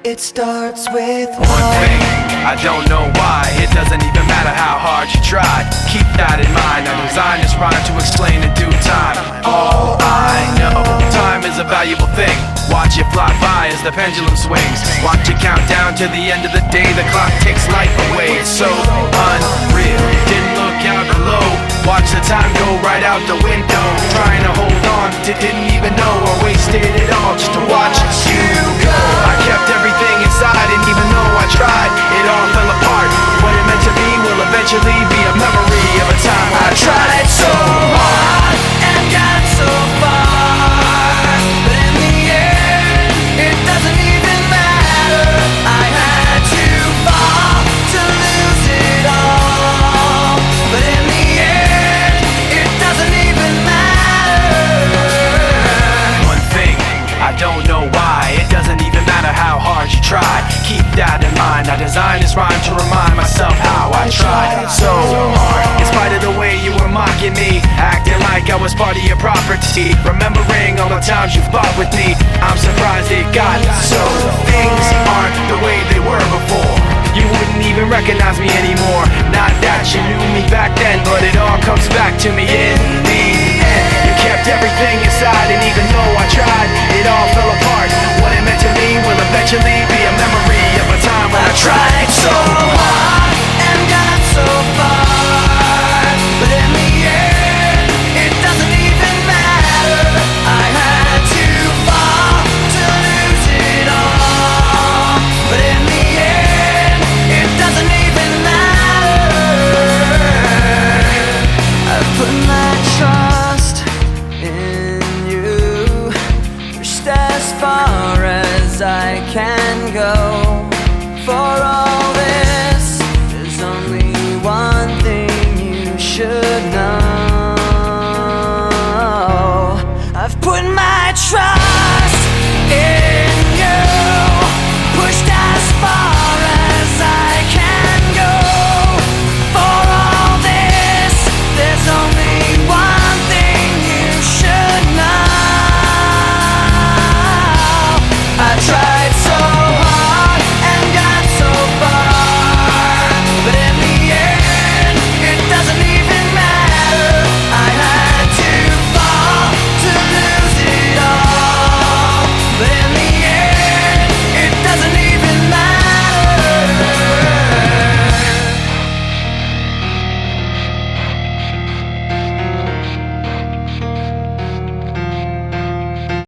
It starts with one thing, I don't know why. It doesn't even matter how hard you tried. Keep that in mind, I designed this rhyme to explain in due time. All I know, time is a valuable thing. Watch it fly by as the pendulum swings. Watch it count down to the end of the day. The clock takes life away, it's so unreal. Didn't look out below, watch the time go right out the window. Trying to hold on, didn't even know I wasted it all just to watch you go. I kept everything inside, and even though I tried, it all fell apart. What it meant to be will eventually be a memory of a time when I tried so hard and got so far, but in the end, it doesn't even matter. I had to fall to lose it all, but in the end, it doesn't even matter. One thing, I don't know why. It doesn't even matter how hard you try. Keep that in mind, I designed this rhyme to remind myself how I tried so hard. In spite of the way you were mocking me, acting like I was part of your property, remembering all the times you fought with me, I'm surprised it got so. Things aren't the way they were before. You wouldn't even recognize me anymore. Not that you knew me back then, but it all comes back to me in the end. You kept everything inside, and even though I tried, it all fell apart. What it meant to me will eventually be a memory of a time when I tried so hard and got so far, but in the end, it doesn't even matter. I had to fall to lose it all, but in the end, it doesn't even matter. I put my trust in you, pushed as far as I can go.